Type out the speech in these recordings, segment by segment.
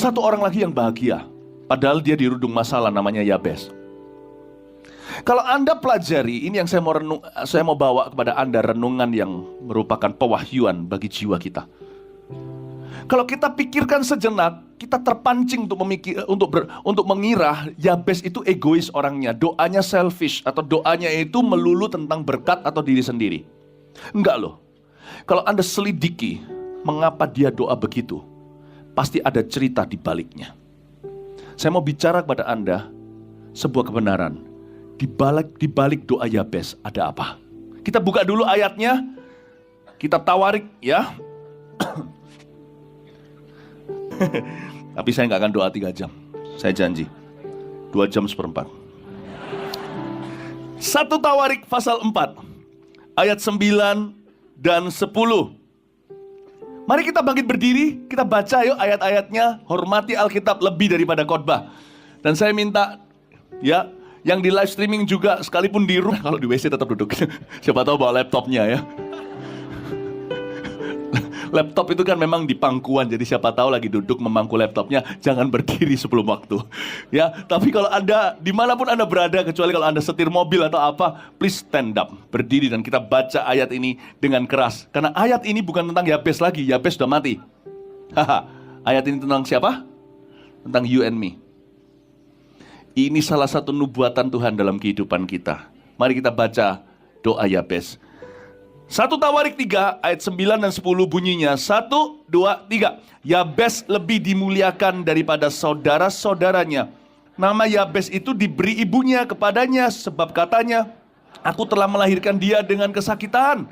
satu orang lagi yang bahagia, padahal dia dirundung masalah, namanya Yabes. Kalau Anda pelajari, ini yang saya mau bawa kepada Anda renungan yang merupakan pewahyuan bagi jiwa kita. Kalau kita pikirkan sejenak, kita terpancing untuk mengira Yabes itu egois orangnya, doanya selfish, atau doanya itu melulu tentang berkat atau diri sendiri. Enggak loh. Kalau Anda selidiki mengapa dia doa begitu, pasti ada cerita di baliknya. Saya mau bicara kepada Anda sebuah kebenaran. Di balik doa Yabes ada apa? Kita buka dulu ayatnya. Kita tawarik ya. Tapi saya nggak akan doa 3 jam. Saya janji 2 jam seperempat. 1 Tawarik pasal 4 ayat 9 dan 10. Mari kita bangkit berdiri. Kita baca yuk ayat-ayatnya. Hormati Alkitab lebih daripada khotbah. Dan saya minta ya, yang di live streaming juga, sekalipun di rumah, kalau di WC tetap duduk. Siapa tahu bawa laptopnya ya. Laptop itu kan memang di pangkuan, jadi siapa tahu lagi duduk memangku laptopnya, jangan berdiri sebelum waktu. Ya, tapi kalau Anda dimanapun Anda berada, kecuali kalau Anda setir mobil atau apa, please stand up, berdiri, dan kita baca ayat ini dengan keras. Karena ayat ini bukan tentang Yabes lagi, Yabes sudah mati. Ayat ini tentang siapa? Tentang you and me. Ini salah satu nubuatan Tuhan dalam kehidupan kita. Mari kita baca doa Yabes. 1 Tawarik 3 ayat 9 dan 10 bunyinya. 1, 2, 3. Yabes lebih dimuliakan daripada saudara-saudaranya. Nama Yabes itu diberi ibunya kepadanya, sebab katanya, aku telah melahirkan dia dengan kesakitan.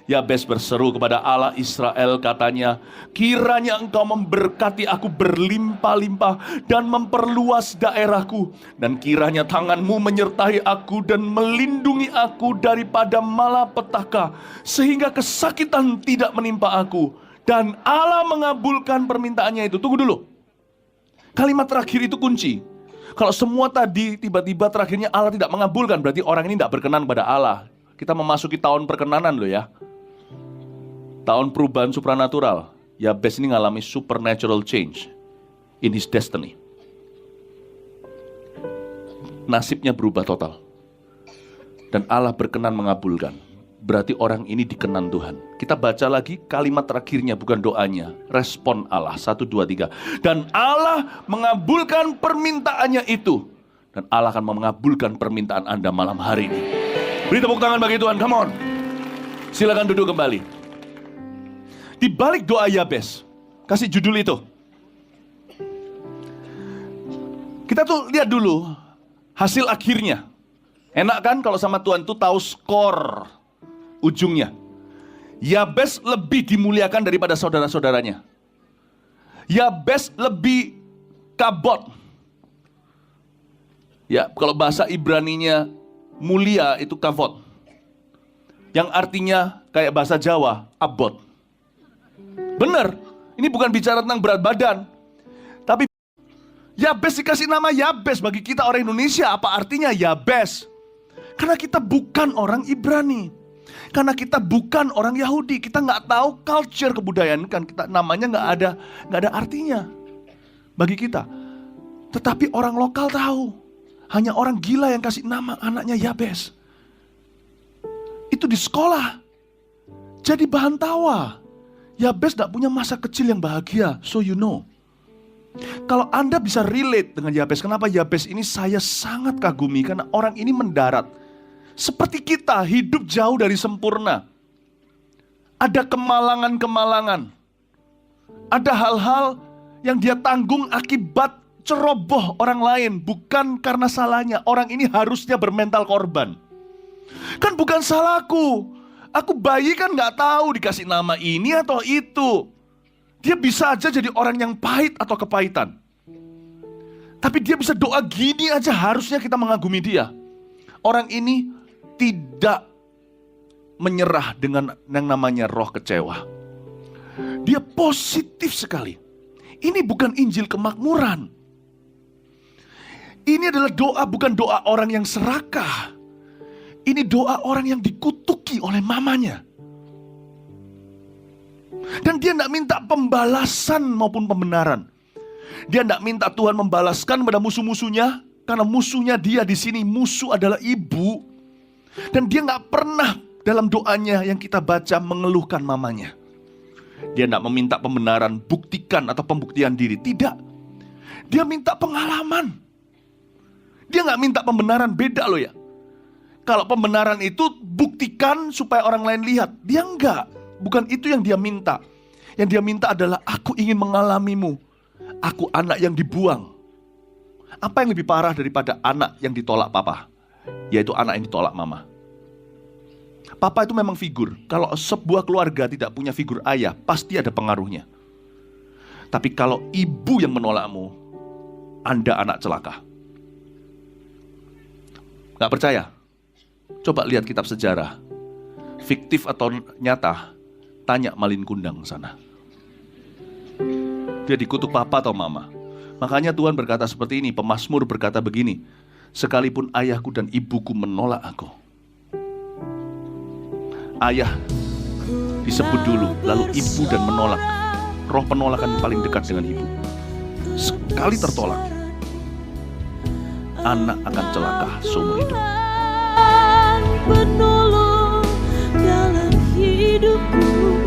Yabes berseru kepada Allah Israel, katanya, kiranya engkau memberkati aku berlimpah-limpah dan memperluas daerahku, dan kiranya tanganmu menyertai aku dan melindungi aku daripada malapetaka, sehingga kesakitan tidak menimpa aku. Dan Allah mengabulkan permintaannya itu. Tunggu dulu. Kalimat terakhir itu kunci. Kalau semua tadi tiba-tiba terakhirnya Allah tidak mengabulkan, berarti orang ini tidak berkenan pada Allah. Kita memasuki tahun perkenanan loh ya. Tahun perubahan supranatural. Yabes ini mengalami supernatural change in his destiny. Nasibnya berubah total. Dan Allah berkenan mengabulkan. Berarti orang ini dikenan Tuhan. Kita baca lagi kalimat terakhirnya, bukan doanya. Respon Allah. 1, 2, 3. Dan Allah mengabulkan permintaannya itu. Dan Allah akan mengabulkan permintaan Anda malam hari ini. Beri tepuk tangan bagi Tuhan, come on. Silakan duduk kembali. Di balik doa Yabes, kasih judul itu. Kita tuh lihat dulu hasil akhirnya. Enak kan kalau sama Tuhan tuh tahu skor ujungnya. Yabes lebih dimuliakan daripada saudara-saudaranya. Yabes lebih kabot. Ya, kalau bahasa Ibraninya mulia itu kavod. Yang artinya kayak bahasa Jawa, abot. Benar, ini bukan bicara tentang berat badan. Tapi Yabes dikasih nama Yabes. Bagi kita orang Indonesia, apa artinya Yabes? Karena kita bukan orang Ibrani. Karena kita bukan orang Yahudi. Kita nggak tahu culture kebudayaan kan. Kita namanya nggak ada artinya bagi kita. Tetapi orang lokal tahu. Hanya orang gila yang kasih nama anaknya Yabes. Itu di sekolah jadi bahan tawa. Yabes tidak punya masa kecil yang bahagia, so you know. Kalau Anda bisa relate dengan Yabes, kenapa Yabes ini saya sangat kagumi? Karena orang ini mendarat. Seperti kita, hidup jauh dari sempurna. Ada kemalangan-kemalangan. Ada hal-hal yang dia tanggung akibat ceroboh orang lain. Bukan karena salahnya, orang ini harusnya bermental korban. Kan bukan salahku. Aku bayi kan gak tahu dikasih nama ini atau itu. Dia bisa aja jadi orang yang pahit atau kepahitan. Tapi dia bisa doa gini aja, harusnya kita mengagumi dia. Orang ini tidak menyerah dengan yang namanya roh kecewa. Dia positif sekali. Ini bukan Injil kemakmuran. Ini adalah doa, bukan doa orang yang serakah. Ini doa orang yang dikutuki oleh mamanya. Dan dia tidak minta pembalasan maupun pembenaran. Dia tidak minta Tuhan membalaskan pada musuh-musuhnya, karena musuhnya dia di sini, musuh adalah ibu. Dan dia nggak pernah dalam doanya yang kita baca mengeluhkan mamanya. Dia tidak meminta pembenaran, buktikan atau pembuktian diri. Tidak. Dia minta pengalaman. Dia nggak minta pembenaran, beda loh ya. Kalau pembenaran itu buktikan supaya orang lain lihat. Dia enggak. Bukan itu yang dia minta. Yang dia minta adalah aku ingin mengalamimu. Aku anak yang dibuang. Apa yang lebih parah daripada anak yang ditolak papa? Yaitu anak yang ditolak mama. Papa itu memang figur. Kalau sebuah keluarga tidak punya figur ayah, pasti ada pengaruhnya. Tapi kalau ibu yang menolakmu, Anda anak celaka. Gak percaya? Coba lihat kitab sejarah. Fiktif atau nyata, tanya Malin Kundang sana. Dia dikutuk papa atau mama. Makanya Tuhan berkata seperti ini, Pemazmur berkata begini, sekalipun ayahku dan ibuku menolak aku. Ayah disebut dulu, lalu ibu dan menolak. Roh penolakan paling dekat dengan ibu. Sekali tertolak, anak akan celaka seumur hidup. Penolong dalam hidupku.